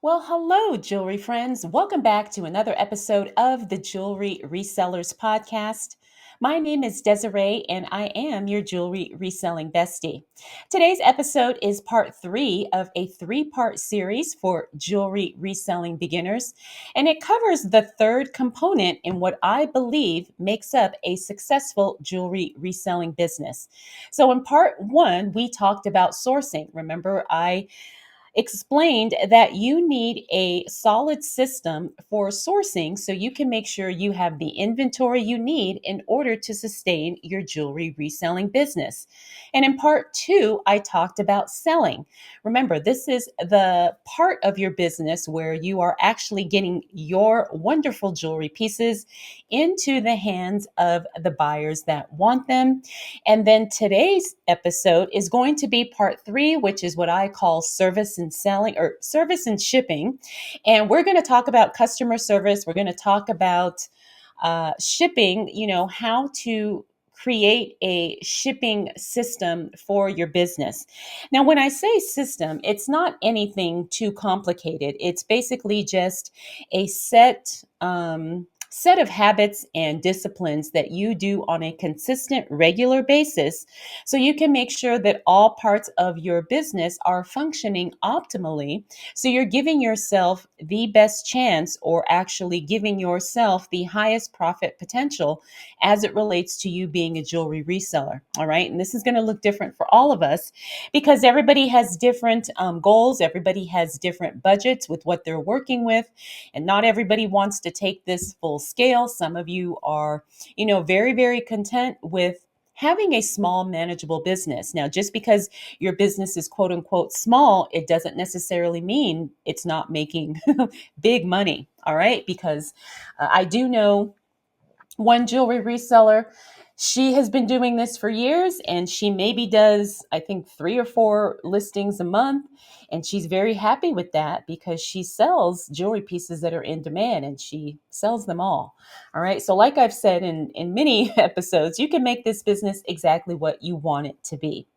Well, hello, jewelry friends. Welcome back to another episode of the Jewelry Resellers Podcast. My name is Desiree, and I am your jewelry reselling bestie. Today's episode is part three of a three-part series for jewelry reselling beginners, and it covers the third component in what I believe makes up a successful jewelry reselling business. So, in part one, we talked about sourcing. Remember, I explained that you need a solid system for sourcing so you can make sure you have the inventory you need in order to sustain your jewelry reselling business. And in part two, I talked about selling. Remember, this is the part of your business where you are actually getting your wonderful jewelry pieces into the hands of the buyers that want them. And then today's episode is going to be part three, which is what I call service and selling or service and shipping. And we're going to talk about customer service. We're going to talk about shipping, how to create a shipping system for your business. Now, when I say system, it's not anything too complicated. It's basically just a set of habits and disciplines that you do on a consistent, regular basis so you can make sure that all parts of your business are functioning optimally. So you're giving yourself the best chance or actually giving yourself the highest profit potential as it relates to you being a jewelry reseller. All right. And this is going to look different for all of us because everybody has different goals, everybody has different budgets with what they're working with, and not everybody wants to take this full scale. Some of you are, very, very content with having a small manageable business. Now, just because your business is quote unquote small, it doesn't necessarily mean it's not making big money. All right. Because I do know one jewelry reseller. She has been doing this for years and she maybe does, I think, 3 or 4 listings a month. And she's very happy with that because she sells jewelry pieces that are in demand and she sells them all. All right. So, like I've said in many episodes, you can make this business exactly what you want it to be.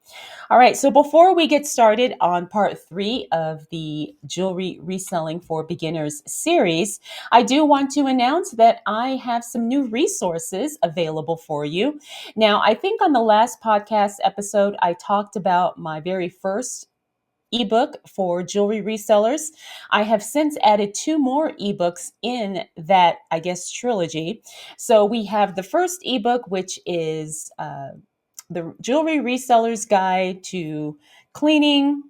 All right, so before we get started on part three of the Jewelry Reselling for Beginners series, I do want to announce that I have some new resources available for you. Now, I think on the last podcast episode, I talked about my very first ebook for jewelry resellers. I have since added 2 more ebooks in that, I guess, trilogy. So we have the first ebook, which is the Jewelry Reseller's Guide to Cleaning,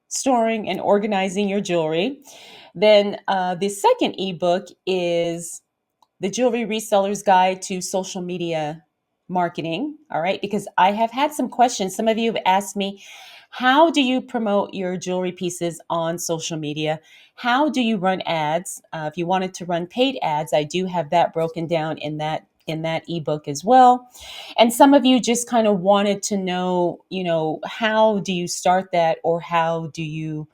Storing, and Organizing Your Jewelry. Then the second ebook is the Jewelry Reseller's Guide to Social Media Marketing. All right, because I have had some questions. Some of you have asked me, how do you promote your jewelry pieces on social media? How do you run ads? If you wanted to run paid ads, I do have that broken down in that ebook as well. And some of you just kind of wanted to know, how do you start that or how do you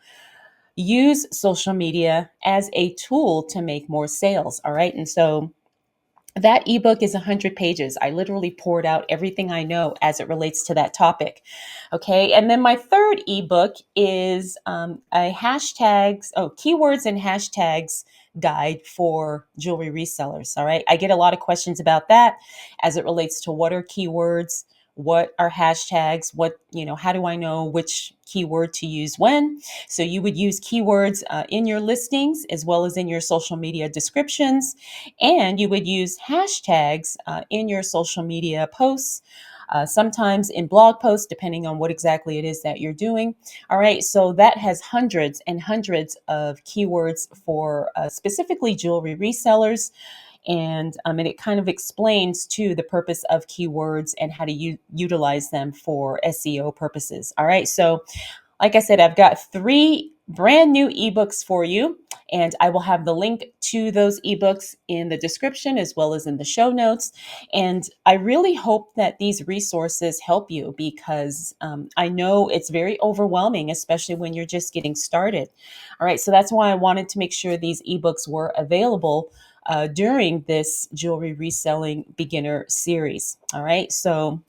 use social media as a tool to make more sales? All right. And so that ebook is 100 pages. I literally poured out everything I know as it relates to that topic. Okay. And then my third ebook is a keywords and hashtags guide for jewelry resellers. All right. I get a lot of questions about that as it relates to what are keywords, what are hashtags, how do I know which keyword to use when? So you would use keywords in your listings as well as in your social media descriptions. And you would use hashtags in your social media posts, sometimes in blog posts, depending on what exactly it is that you're doing. All right, so that has hundreds and hundreds of keywords for specifically jewelry resellers. And it kind of explains too the purpose of keywords and how to utilize them for SEO purposes. All right, so like I said, I've got 3 brand new ebooks for you, and I will have the link to those ebooks in the description as well as in the show notes. And I really hope that these resources help you because I know it's very overwhelming, especially when you're just getting started. All right, so that's why I wanted to make sure these ebooks were available during this jewelry reselling beginner series. All right, so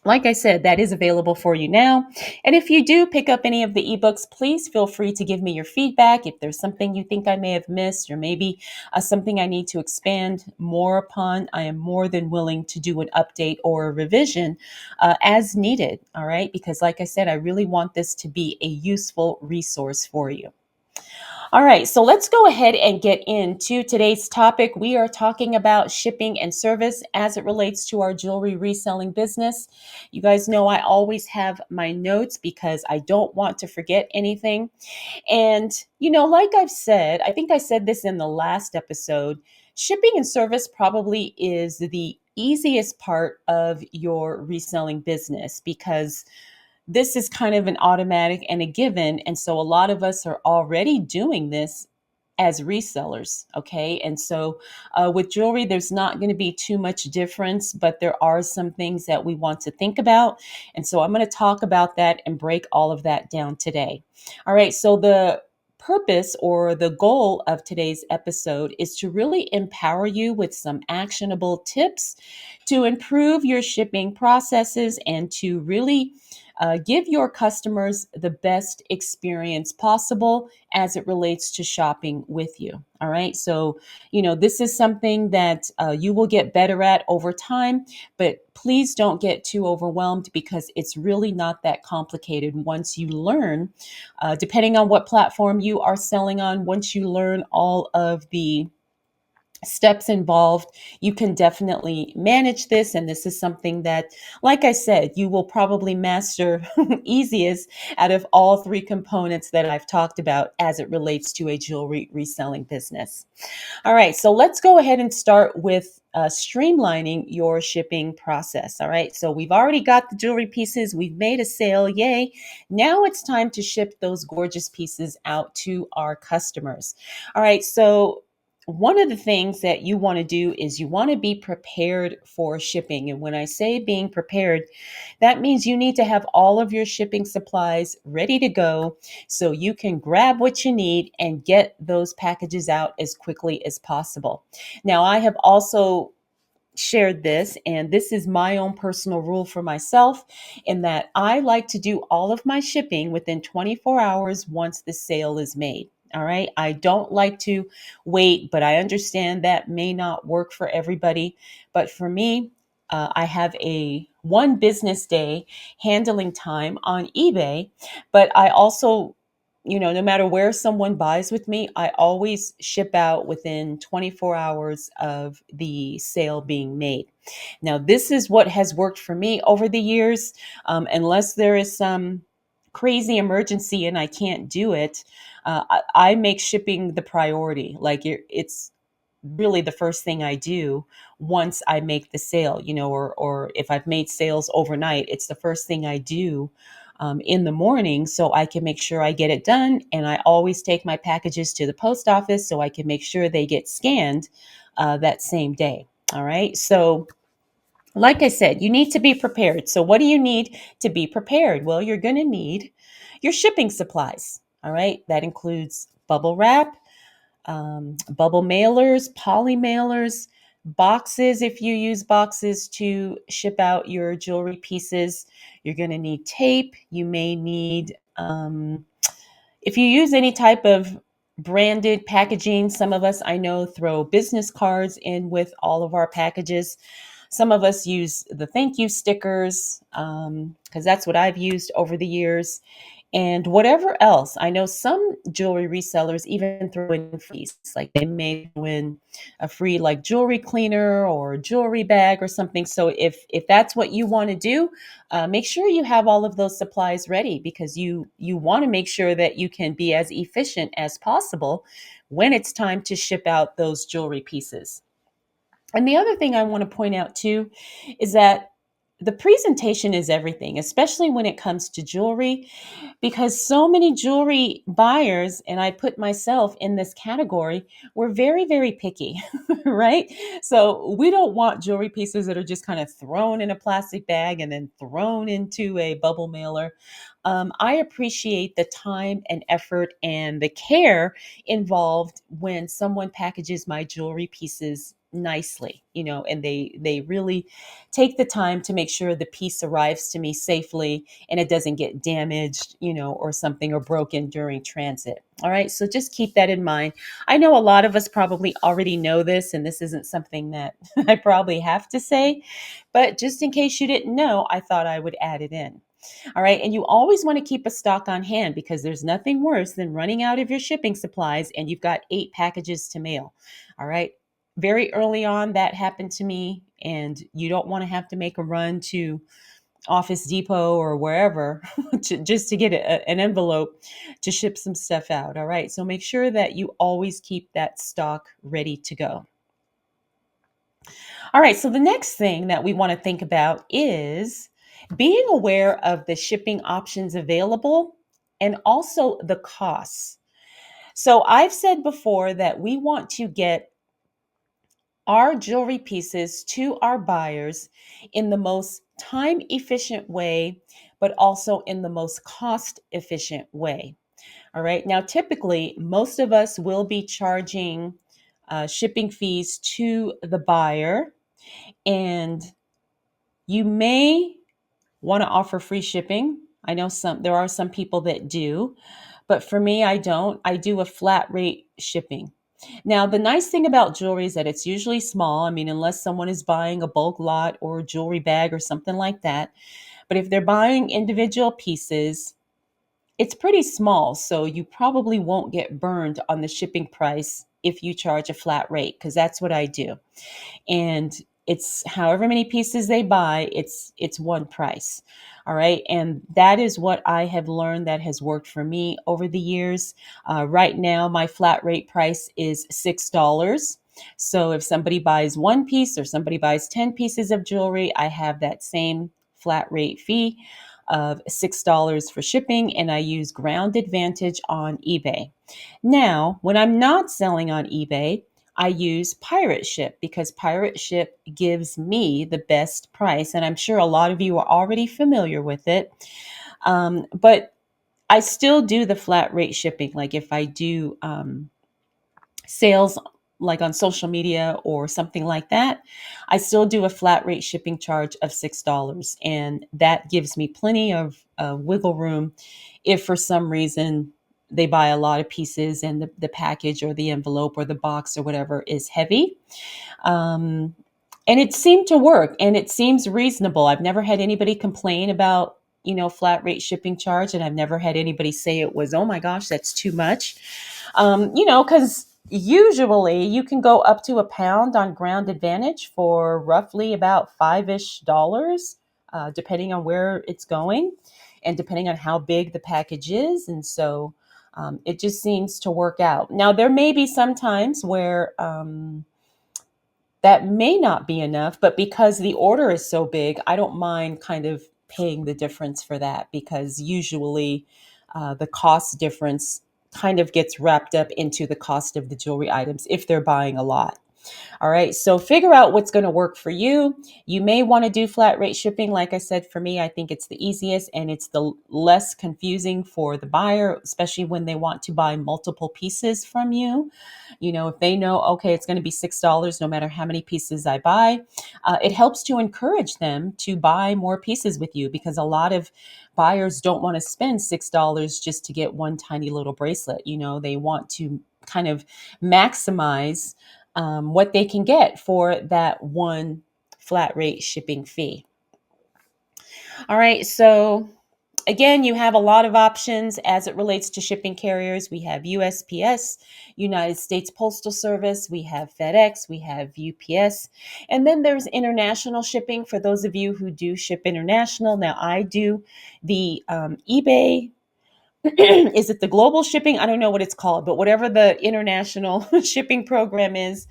Like I said, that is available for you now. And if you do pick up any of the ebooks, please feel free to give me your feedback. If there's something you think I may have missed, or maybe something I need to expand more upon, I am more than willing to do an update or a revision as needed. All right. Because, like I said, I really want this to be a useful resource for you. All right, so let's go ahead and get into today's topic. We are talking about shipping and service as it relates to our jewelry reselling business. You guys know I always have my notes because I don't want to forget anything. And, like I've said, I think I said this in the last episode, shipping and service probably is the easiest part of your reselling business because this is kind of an automatic and a given. And so a lot of us are already doing this as resellers. Okay. And so with jewelry, there's not going to be too much difference, but there are some things that we want to think about. And so I'm going to talk about that and break all of that down today. All right. So the purpose or the goal of today's episode is to really empower you with some actionable tips to improve your shipping processes and to really give your customers the best experience possible as it relates to shopping with you. All right. So, this is something that you will get better at over time, but please don't get too overwhelmed because it's really not that complicated once you learn, depending on what platform you are selling on, once you learn all of the steps involved, you can definitely manage this. And this is something that, like I said, you will probably master easiest out of all three components that I've talked about as it relates to a jewelry reselling business. All right, so let's go ahead and start with streamlining your shipping process. All right, so we've already got the jewelry pieces, we've made a sale, yay. Now it's time to ship those gorgeous pieces out to our customers. All right, so one of the things that you want to do is you want to be prepared for shipping. And when I say being prepared, that means you need to have all of your shipping supplies ready to go so you can grab what you need and get those packages out as quickly as possible. Now, I have also shared this, and this is my own personal rule for myself, in that I like to do all of my shipping within 24 hours once the sale is made. All right. I don't like to wait, but I understand that may not work for everybody. But for me, I have a one business day handling time on eBay, but I also, no matter where someone buys with me, I always ship out within 24 hours of the sale being made. Now, this is what has worked for me over the years. Unless there is some crazy emergency and I can't do it, I make shipping the priority. Like it's really the first thing I do once I make the sale, or if I've made sales overnight, it's the first thing I do in the morning so I can make sure I get it done. And I always take my packages to the post office so I can make sure they get scanned that same day. All right. So, like I said, you need to be prepared. So, what do you need to be prepared? Well, you're going to need your shipping supplies. All right. That includes bubble wrap, bubble mailers, poly mailers, boxes. If you use boxes to ship out your jewelry pieces, you're going to need tape. You may need, if you use any type of branded packaging, some of us I know throw business cards in with all of our packages. Some of us use the thank you stickers because that's what I've used over the years. And whatever else, I know some jewelry resellers even throw in fees. Like they may throw in a free like jewelry cleaner or jewelry bag or something. So if that's what you want to do, make sure you have all of those supplies ready because you want to make sure that you can be as efficient as possible when it's time to ship out those jewelry pieces. And the other thing I want to point out too is that the presentation is everything, especially when it comes to jewelry, because so many jewelry buyers, and I put myself in this category, we're very, very picky, right? So we don't want jewelry pieces that are just kind of thrown in a plastic bag and then thrown into a bubble mailer. I appreciate the time and effort and the care involved when someone packages my jewelry pieces nicely, and they really take the time to make sure the piece arrives to me safely and it doesn't get damaged, or something, or broken during transit. All right, so just keep that in mind. I know a lot of us probably already know this, and this isn't something that I probably have to say, but just in case you didn't know, I thought I would add it in. All right. And you always want to keep a stock on hand, because there's nothing worse than running out of your shipping supplies and you've got 8 packages to mail. All right. Very early on, that happened to me, and you don't want to have to make a run to Office Depot or wherever just to get an envelope to ship some stuff out. All right. So make sure that you always keep that stock ready to go. All right, so the next thing that we want to think about is being aware of the shipping options available and also the costs. So I've said before that we want to get our jewelry pieces to our buyers in the most time efficient way, but also in the most cost efficient way. All right, now typically, most of us will be charging shipping fees to the buyer, and you may want to offer free shipping. I know there are some people that do, but for me, I don't. I do a flat rate shipping. Now, the nice thing about jewelry is that it's usually small. I mean, unless someone is buying a bulk lot or a jewelry bag or something like that. But if they're buying individual pieces, it's pretty small. So you probably won't get burned on the shipping price if you charge a flat rate, because that's what I do. And it's however many pieces they buy, it's one price. All right, and that is what I have learned that has worked for me over the years. Right now my flat rate price is $6. So if somebody buys one piece or somebody buys 10 pieces of jewelry, I have that same flat rate fee of $6 for shipping, and I use Ground Advantage on eBay. Now, when I'm not selling on eBay, I use Pirate Ship, because Pirate Ship gives me the best price. And I'm sure a lot of you are already familiar with it. But I still do the flat rate shipping. Like if I do sales like on social media or something like that, I still do a flat rate shipping charge of $6. And that gives me plenty of wiggle room if for some reason they buy a lot of pieces and the package or the envelope or the box or whatever is heavy. Um, and it seemed to work, and it seems reasonable. I've never had anybody complain about, flat rate shipping charge. And I've never had anybody say it was, oh my gosh, that's too much. Because usually you can go up to £1 on Ground Advantage for roughly about $5-ish, depending on where it's going and depending on how big the package is. And so it just seems to work out. Now, there may be some times where that may not be enough, but because the order is so big, I don't mind kind of paying the difference for that, because usually the cost difference kind of gets wrapped up into the cost of the jewelry items if they're buying a lot. All right, so figure out what's going to work for you. You may want to do flat rate shipping. Like I said, for me, I think it's the easiest and it's the less confusing for the buyer, especially when they want to buy multiple pieces from you. If they know, okay, it's going to be $6 no matter how many pieces I buy, it helps to encourage them to buy more pieces with you, because a lot of buyers don't want to spend $6 just to get one tiny little bracelet. They want to kind of maximize what they can get for that one flat rate shipping fee. All right, so again, you have a lot of options as it relates to shipping carriers. We have USPS, United States Postal Service, we have FedEx, we have UPS, and then there's international shipping for those of you who do ship international. Now, I do the eBay. Is it the global shipping? I don't know what it's called, but whatever the international shipping program is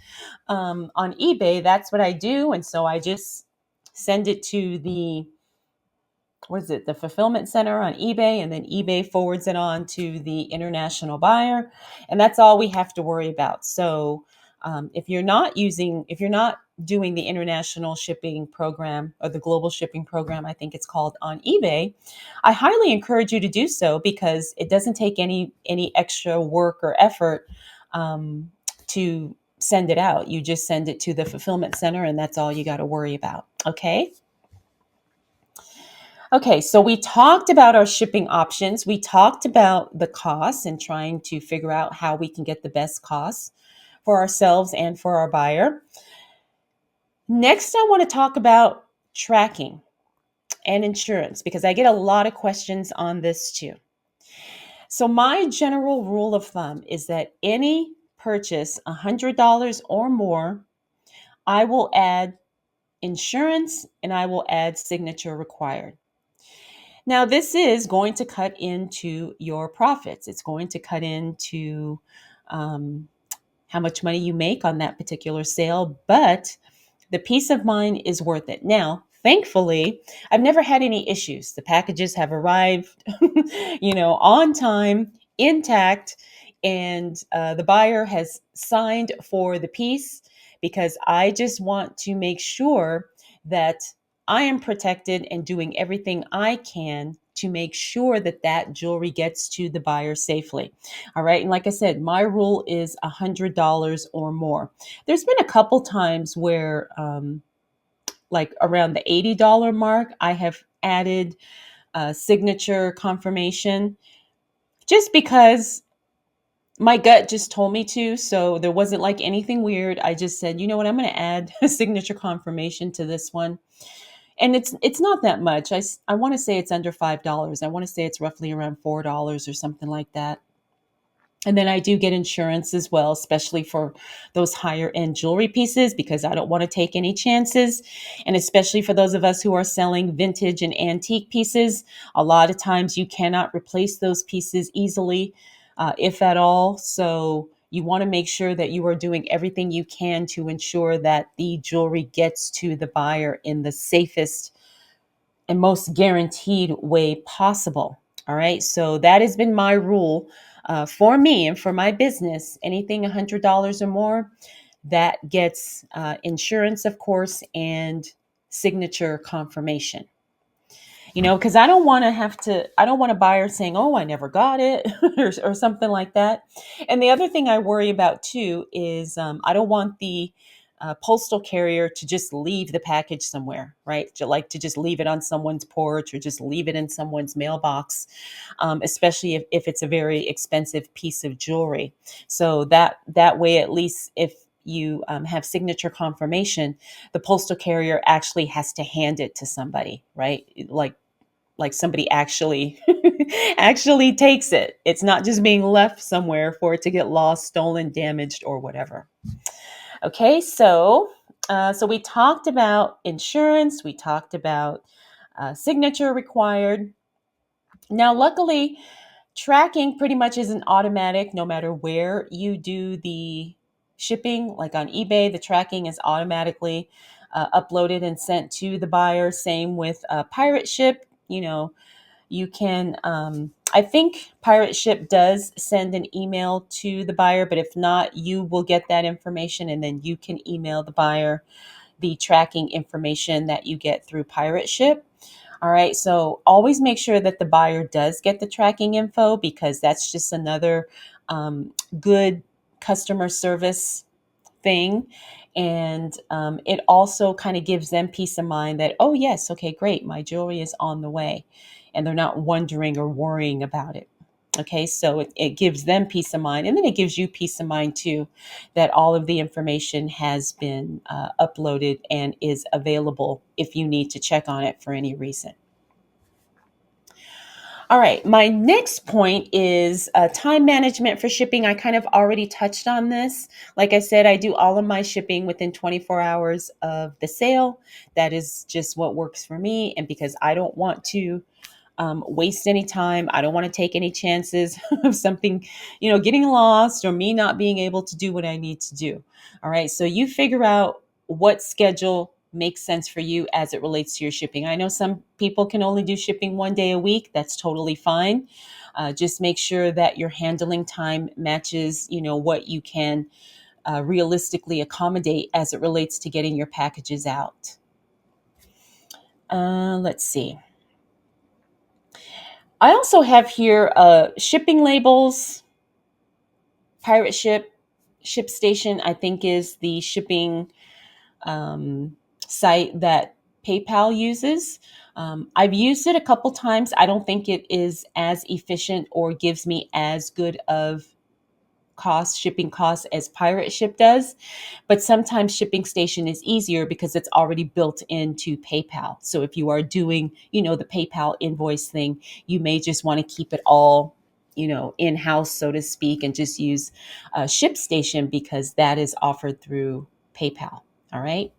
on eBay, that's what I do. And so I just send it to the fulfillment center on eBay, and then eBay forwards it on to the international buyer. And that's all we have to worry about. So if you're not doing the international shipping program, or the global shipping program, I think it's called, on eBay, I highly encourage you to do so, because it doesn't take any extra work or effort to send it out. You just send it to the fulfillment center, and that's all you got to worry about. Okay. Okay, so we talked about our shipping options. We talked about the costs and trying to figure out how we can get the best costs for ourselves and for our buyer. Next, I want to talk about tracking and insurance because I get a lot of questions on this too. So, my general rule of thumb is that any purchase $100 or more, I will add insurance and I will add signature required. Now, this is going to cut into your profits. It's going to cut into um, how much money you make on that particular sale, but the peace of mind is worth it. Now, thankfully, I've never had any issues. The packages have arrived, on time, intact, and the buyer has signed for the piece because I just want to make sure that I am protected and doing everything I can to make sure that that jewelry gets to the buyer safely. All right. And like I said, my rule is $100 or more. There's been a couple times where, like around the $80 mark, I have added signature confirmation just because my gut just told me to. So there wasn't like anything weird. I just said, you know what, I'm going to add a signature confirmation to this one. And it's not that much. I want to say it's under $5. I want to say it's roughly around $4 or something like that. And then I do get insurance as well, especially for those higher end jewelry pieces, because I don't want to take any chances. And especially for those of us who are selling vintage and antique pieces, a lot of times you cannot replace those pieces easily, if at all. So you want to make sure that you are doing everything you can to ensure that the jewelry gets to the buyer in the safest and most guaranteed way possible. All right. So that has been my rule for me and for my business. Anything $100 or more, that gets insurance, of course, and signature confirmation. Because I don't want a buyer saying, oh, I never got it or something like that. And the other thing I worry about too is I don't want the postal carrier to just leave the package somewhere, right? To just leave it on someone's porch or just leave it in someone's mailbox, especially if it's a very expensive piece of jewelry. So that way, at least if you have signature confirmation, the postal carrier actually has to hand it to somebody, right? Like somebody actually actually takes it. It's not just being left somewhere for it to get lost, stolen, damaged, or whatever. Okay, so we talked about insurance, we talked about signature required. Now, luckily, tracking pretty much isn't automatic no matter where you do the shipping. Like on eBay, the tracking is automatically uploaded and sent to the buyer. Same with Pirate Ship. You can, I think Pirate Ship does send an email to the buyer, but if not, you will get that information and then you can email the buyer the tracking information that you get through Pirate Ship. All right, so always make sure that the buyer does get the tracking info because that's just another good customer service thing. And it also kind of gives them peace of mind that, oh, yes, okay, great, my jewelry is on the way. And they're not wondering or worrying about it. Okay, so it gives them peace of mind. And then it gives you peace of mind too that all of the information has been uploaded and is available if you need to check on it for any reason. All right, my next point is time management for shipping. I kind of already touched on this. Like I said, I do all of my shipping within 24 hours of the sale. That is just what works for me. And because I don't want to waste any time, I don't want to take any chances of something, getting lost or me not being able to do what I need to do. All right, so you figure out what schedule makes sense for you as it relates to your shipping. I know some people can only do shipping 1 day a week. That's totally fine. Just make sure that your handling time matches, what you can realistically accommodate as it relates to getting your packages out. Let's see. I also have here shipping labels, Pirate Ship, ShipStation, I think, is the shipping site that PayPal uses. I've used it a couple times. I don't think it is as efficient or gives me as good of shipping costs as Pirate Ship does. But sometimes Shipping Station is easier because it's already built into PayPal. So if you are doing, the PayPal invoice thing, you may just want to keep it all, in-house, so to speak, and just use ShipStation because that is offered through PayPal. All right.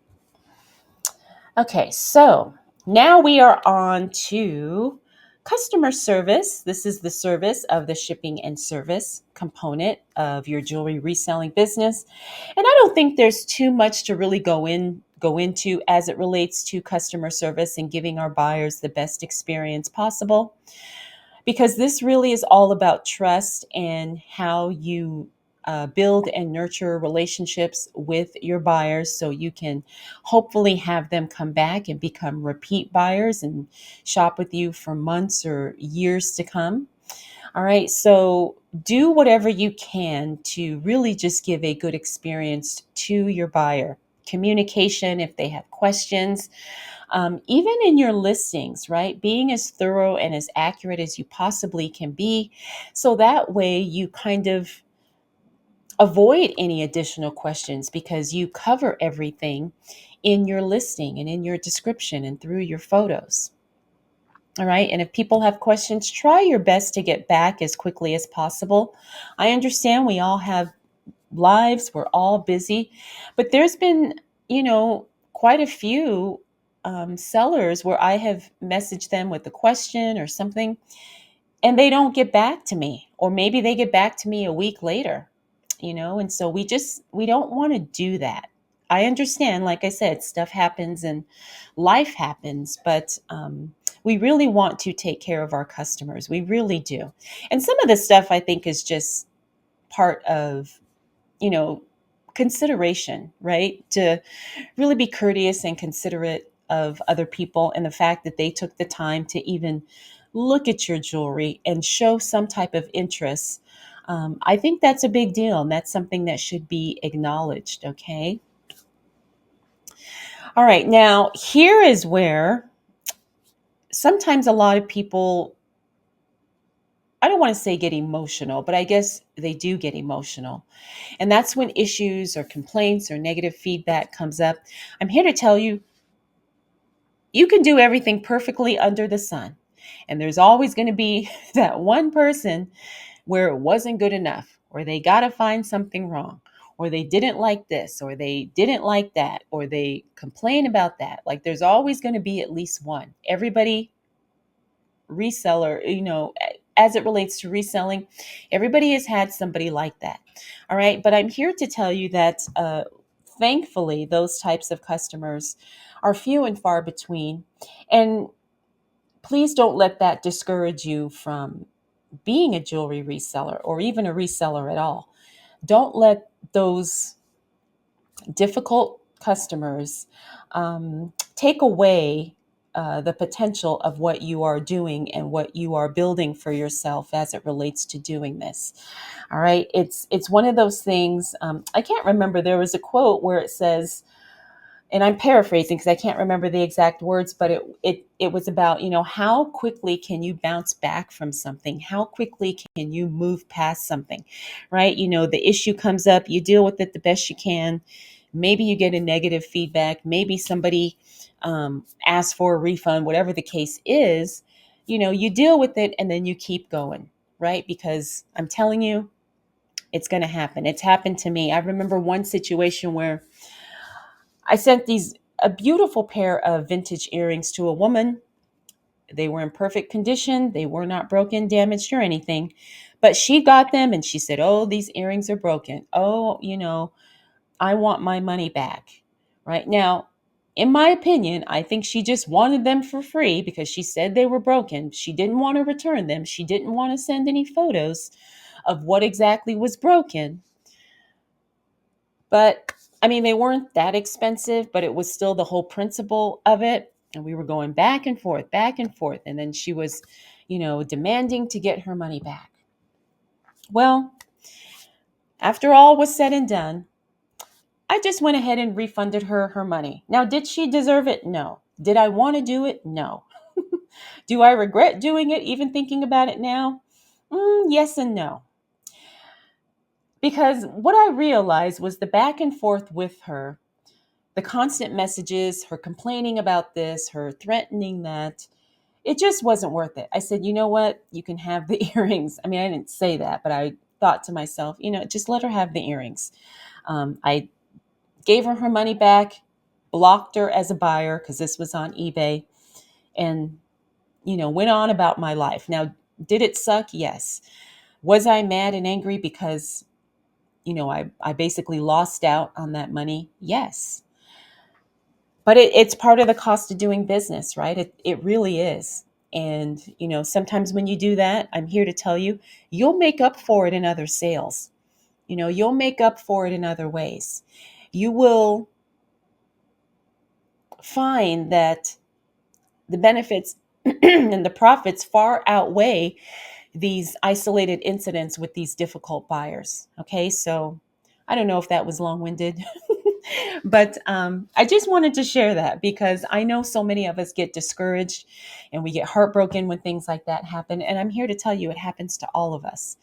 Okay, so now we are on to customer service. This is the service of the shipping and service component of your jewelry reselling business. And I don't think there's too much to really go into as it relates to customer service and giving our buyers the best experience possible, because this really is all about trust and how you build and nurture relationships with your buyers so you can hopefully have them come back and become repeat buyers and shop with you for months or years to come. All right, so do whatever you can to really just give a good experience to your buyer. Communication if they have questions, even in your listings, right? Being as thorough and as accurate as you possibly can be. So that way you kind of avoid any additional questions because you cover everything in your listing and in your description and through your photos. All right. And if people have questions, try your best to get back as quickly as possible. I understand we all have lives, we're all busy, but there's been, quite a few sellers where I have messaged them with a question or something and they don't get back to me, or maybe they get back to me a week later, and so we don't want to do that. I understand, like I said, stuff happens and life happens, but we really want to take care of our customers. We really do. And some of the stuff I think is just part of, you know, consideration, right? To really be courteous and considerate of other people and the fact that they took the time to even look at your jewelry and show some type of interest. I think that's a big deal, and that's something that should be acknowledged. Okay. All right. Now, here is where sometimes a lot of people, I don't want to say get emotional, but I guess they do get emotional. And that's when issues or complaints or negative feedback comes up. I'm here to tell you, you can do everything perfectly under the sun. And there's always going to be that one person where it wasn't good enough, or they got to find something wrong, or they didn't like this, or they didn't like that, or they complain about that. Like there's always going to be at least one. Everybody reseller, as it relates to reselling, everybody has had somebody like that. All right. But I'm here to tell you that thankfully, those types of customers are few and far between. And please don't let that discourage you from being a jewelry reseller or even a reseller at all. Don't let those difficult customers take away the potential of what you are doing and what you are building for yourself as it relates to doing this. All right, it's one of those things. I can't remember. There was a quote where it says, and I'm paraphrasing because I can't remember the exact words, but it was about, how quickly can you bounce back from something? How quickly can you move past something, right? The issue comes up, you deal with it the best you can. Maybe you get a negative feedback. Maybe somebody asks for a refund, whatever the case is. You deal with it and then you keep going, right? Because I'm telling you, it's going to happen. It's happened to me. I remember one situation where I sent a beautiful pair of vintage earrings to a woman. They were in perfect condition. They were not broken, damaged, or anything. But she got them and she said, "Oh, these earrings are broken. Oh, I want my money back." Right now, in my opinion, I think she just wanted them for free because she said they were broken. She didn't want to return them. She didn't want to send any photos of what exactly was broken. But I mean, they weren't that expensive, but it was still the whole principle of it. And we were going back and forth, back and forth. And then she was, demanding to get her money back. Well, After all was said and done, I just went ahead and refunded her money. Now, did she deserve it? No. Did I want to do it? No. Do I regret doing it, even thinking about it now? Yes and no. Because what I realized was the back and forth with her, the constant messages, her complaining about this, her threatening that, it just wasn't worth it. I said, you know what? You can have the earrings. I mean, I didn't say that, but I thought to myself, just let her have the earrings. I gave her money back, blocked her as a buyer because this was on eBay, and, went on about my life. Now, did it suck? Yes. Was I mad and angry because, I basically lost out on that money? Yes. But it's part of the cost of doing business, right? It really is. And, sometimes when you do that, I'm here to tell you, you'll make up for it in other sales. You'll make up for it in other ways. You will find that the benefits and the profits far outweigh these isolated incidents with these difficult buyers. Okay, so I don't know if that was long winded, but I just wanted to share that because I know so many of us get discouraged and we get heartbroken when things like that happen. And I'm here to tell you it happens to all of us.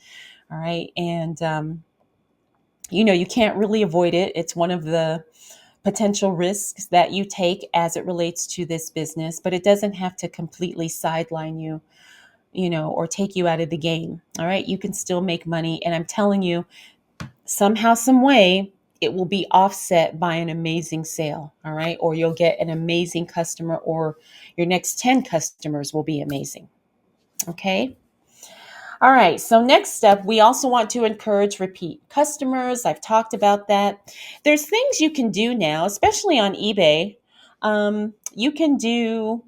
All right. And, you can't really avoid it. It's one of the potential risks that you take as it relates to this business, but it doesn't have to completely sideline you, or take you out of the game. All right. You can still make money. And I'm telling you, somehow, some way, it will be offset by an amazing sale. All right. Or you'll get an amazing customer, or your next 10 customers will be amazing. Okay. All right. So next up, we also want to encourage repeat customers. I've talked about that. There's things you can do now, especially on eBay. You can do,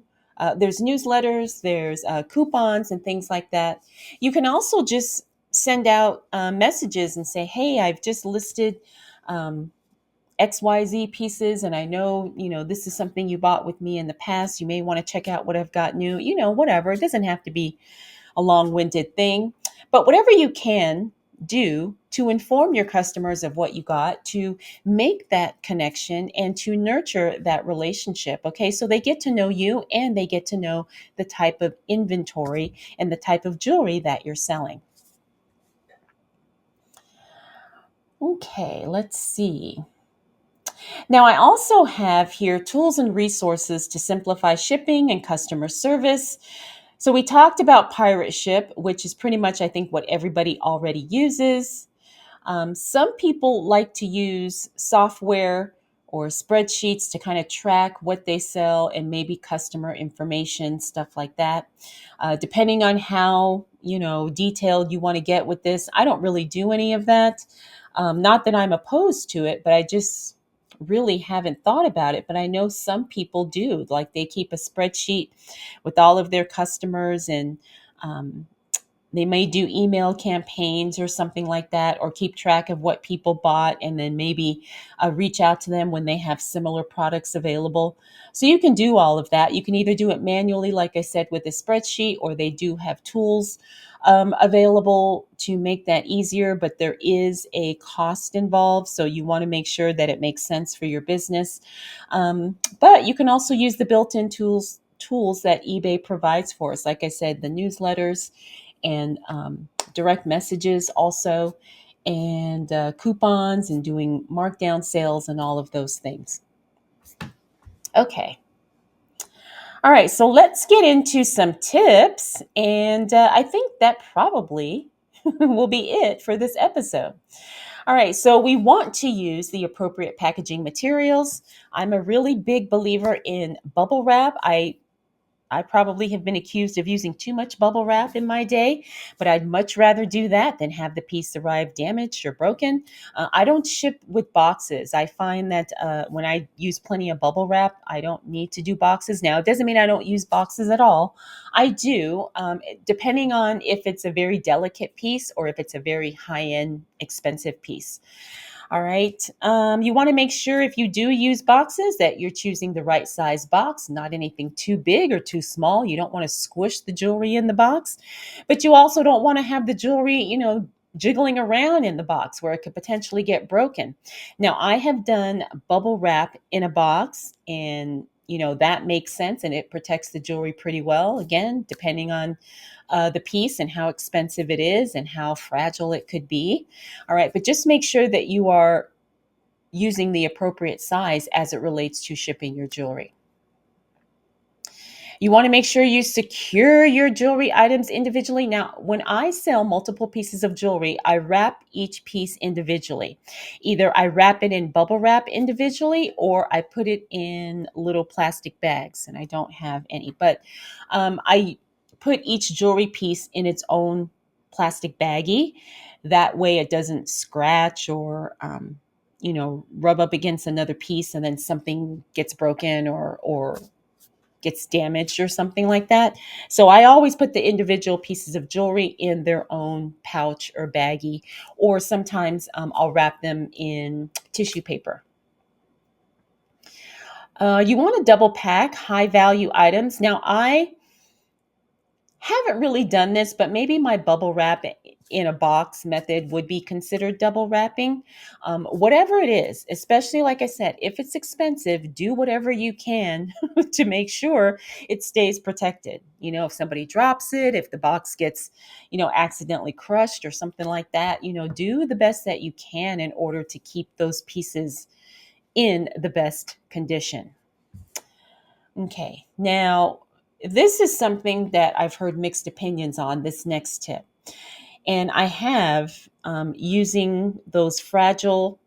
there's newsletters, there's coupons and things like that. You can also just send out messages and say, hey, I've just listed um, XYZ pieces, and I know, this is something you bought with me in the past. You may want to check out what I've got new, whatever. It doesn't have to be a long-winded thing, but whatever you can do to inform your customers of what you got, to make that connection and to nurture that relationship. Okay, so they get to know you and they get to know the type of inventory and the type of jewelry that you're selling. Okay, let's see. Now, I also have here tools and resources to simplify shipping and customer service. So we talked about Pirate Ship, which is pretty much, I think, what everybody already uses. Some people like to use software or spreadsheets to kind of track what they sell and maybe customer information, stuff like that. Depending on how, detailed you want to get with this, I don't really do any of that. Not that I'm opposed to it, but I just really haven't thought about it. But I know some people do, like they keep a spreadsheet with all of their customers, and um, they may do email campaigns or something like that, or keep track of what people bought and then maybe reach out to them when they have similar products available. So you can do all of that. You can either do it manually, like I said, with a spreadsheet, or they do have tools available to make that easier, but there is a cost involved. So you want to make sure that it makes sense for your business. But you can also use the built-in tools that eBay provides for us. Like I said, the newsletters and direct messages also, and coupons and doing markdown sales and all of those things. Okay. All right. So let's get into some tips. And I think that probably will be it for this episode. All right, so we want to use the appropriate packaging materials. I'm a really big believer in bubble wrap. I probably have been accused of using too much bubble wrap in my day, but I'd much rather do that than have the piece arrive damaged or broken. I don't ship with boxes. I find that when I use plenty of bubble wrap, I don't need to do boxes. Now, it doesn't mean I don't use boxes at all. I do, depending on if it's a very delicate piece or if it's a very high-end, expensive piece. All right. You want to make sure if you do use boxes that you're choosing the right size box, not anything too big or too small. You don't want to squish the jewelry in the box, but you also don't want to have the jewelry, jiggling around in the box where it could potentially get broken. Now, I have done bubble wrap in a box, and that makes sense, and it protects the jewelry pretty well. Again, depending on the piece and how expensive it is and how fragile it could be. All right, but just make sure that you are using the appropriate size as it relates to shipping your jewelry. You want to make sure you secure your jewelry items individually. Now, when I sell multiple pieces of jewelry, I wrap each piece individually. Either I wrap it in bubble wrap individually, or I put it in little plastic bags, and I don't have any. But I put each jewelry piece in its own plastic baggie. That way it doesn't scratch or rub up against another piece and then something gets broken or gets damaged or something like that. So I always put the individual pieces of jewelry in their own pouch or baggie, or sometimes I'll wrap them in tissue paper. You want to double pack high value items. Now, I haven't really done this, but maybe my bubble wrap in a box method would be considered double wrapping. Whatever it is, especially like I said, if it's expensive, do whatever you can to make sure it stays protected. If somebody drops it, if the box gets, accidentally crushed or something like that, do the best that you can in order to keep those pieces in the best condition. Okay, now this is something that I've heard mixed opinions on, this next tip. And I have using those fragile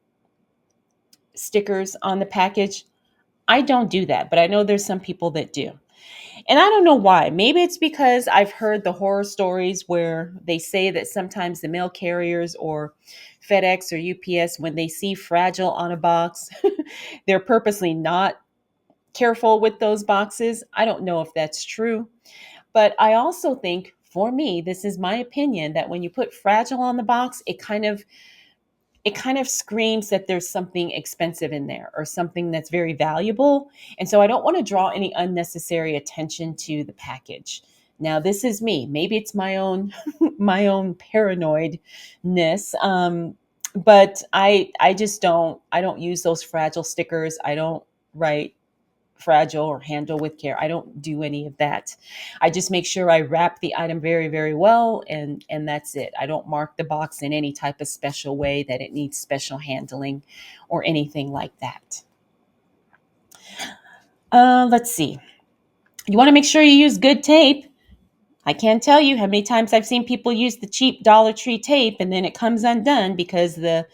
stickers on the package. I don't do that, but I know there's some people that do. And I don't know why. Maybe it's because I've heard the horror stories where they say that sometimes the mail carriers or FedEx or UPS, when they see fragile on a box, they're purposely not careful with those boxes. I don't know if that's true. But I also think, for me, this is my opinion, that when you put fragile on the box, it kind of screams that there's something expensive in there or something that's very valuable. And so I don't want to draw any unnecessary attention to the package. Now, this is me. Maybe it's my own my own paranoidness. But I just don't use those fragile stickers. I don't write fragile or handle with care. I don't do any of that. I just make sure I wrap the item very, very well, and that's it. I don't mark the box in any type of special way that it needs special handling or anything like that. Let's see. You want to make sure you use good tape. I can't tell you how many times I've seen people use the cheap Dollar Tree tape and then it comes undone because the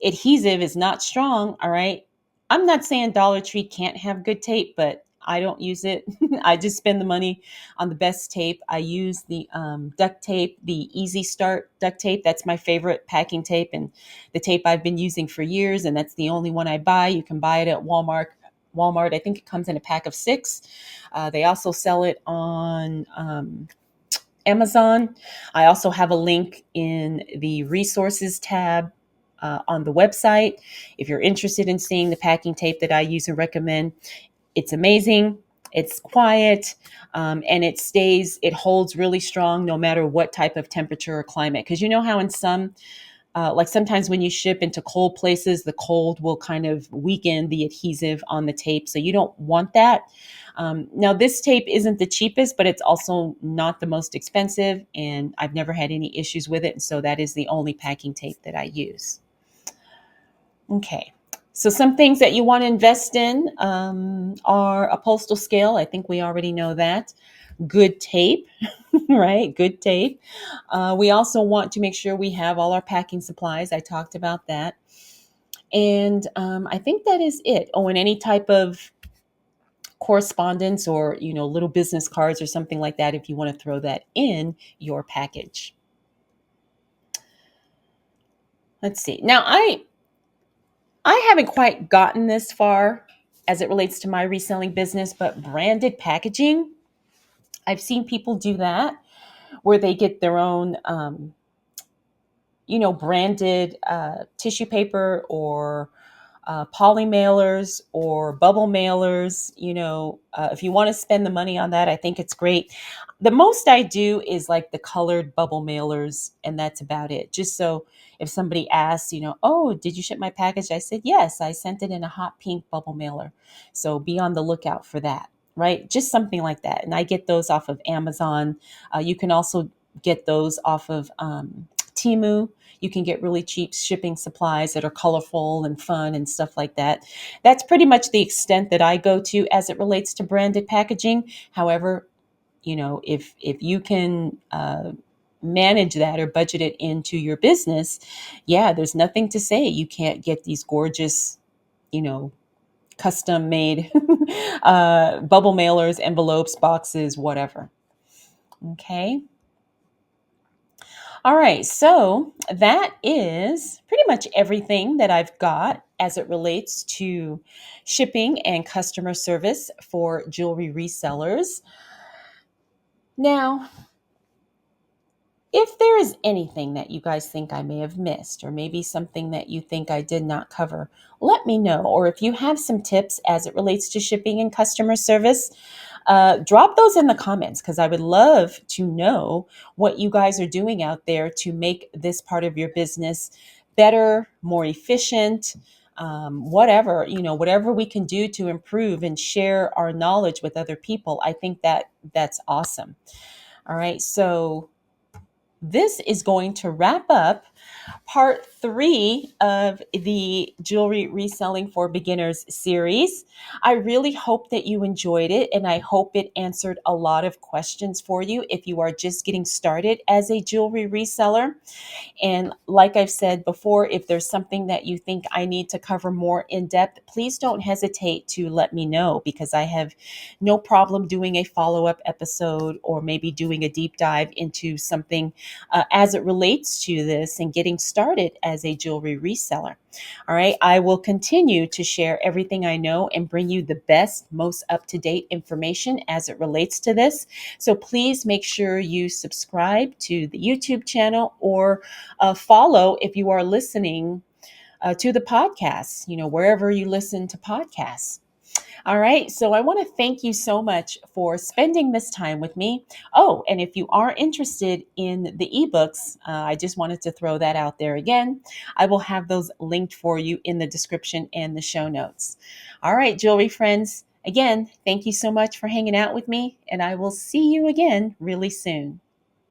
adhesive is not strong. All right. I'm not saying Dollar Tree can't have good tape, but I don't use it. I just spend the money on the best tape. I use the duct tape, the Easy Start duct tape. That's my favorite packing tape and the tape I've been using for years. And that's the only one I buy. You can buy it at Walmart. I think it comes in a pack of 6. They also sell it on Amazon. I also have a link in the resources tab on the website. If you're interested in seeing the packing tape that I use and recommend, it's amazing. It's quiet, and it holds really strong no matter what type of temperature or climate. Because you know how in some like sometimes when you ship into cold places, the cold will kind of weaken the adhesive on the tape. So you don't want that. Now, this tape isn't the cheapest, but it's also not the most expensive. And I've never had any issues with it. And so that is the only packing tape that I use. Okay. So some things that you want to invest in are a postal scale. I think we already know that. Good tape, right? Good tape. We also want to make sure we have all our packing supplies. I talked about that. And I think that is it. Oh, and any type of correspondence or, little business cards or something like that if you want to throw that in your package. Let's see. Now, I haven't quite gotten this far as it relates to my reselling business, but branded packaging, I've seen people do that where they get their own branded tissue paper or poly mailers or bubble mailers. If you want to spend the money on that, I think it's great. The most I do is like the colored bubble mailers, and that's about it. Just so if somebody asks, oh, did you ship my package? I said, yes, I sent it in a hot pink bubble mailer. So be on the lookout for that, right? Just something like that. And I get those off of Amazon. You can also get those off of Temu. You can get really cheap shipping supplies that are colorful and fun and stuff like that. That's pretty much the extent that I go to as it relates to branded packaging. However, if you can manage that or budget it into your business, yeah, there's nothing to say you can't get these gorgeous, you know custom made bubble mailers, envelopes, boxes, whatever. Okay. All right, so that is pretty much everything that I've got as it relates to shipping and customer service for jewelry resellers. Now, if there is anything that you guys think I may have missed, or maybe something that you think I did not cover, let me know. Or if you have some tips as it relates to shipping and customer service, drop those in the comments, because I would love to know what you guys are doing out there to make this part of your business better, more efficient. Whatever we can do to improve and share our knowledge with other people, I think that's awesome. All right, so this is going to wrap up part 3 of the Jewelry Reselling for Beginners series. I really hope that you enjoyed it, and I hope it answered a lot of questions for you if you are just getting started as a jewelry reseller. And like I've said before, if there's something that you think I need to cover more in depth, please don't hesitate to let me know, because I have no problem doing a follow-up episode, or maybe doing a deep dive into something as it relates to this and getting started as a jewelry reseller. All right, I will continue to share everything I know and bring you the best, most up-to-date information as it relates to this. So please make sure you subscribe to the YouTube channel, or follow if you are listening to the podcast, wherever you listen to podcasts. All right. So I want to thank you so much for spending this time with me. Oh, and if you are interested in the eBooks, I just wanted to throw that out there again. I will have those linked for you in the description and the show notes. All right, jewelry friends. Again, thank you so much for hanging out with me, and I will see you again really soon.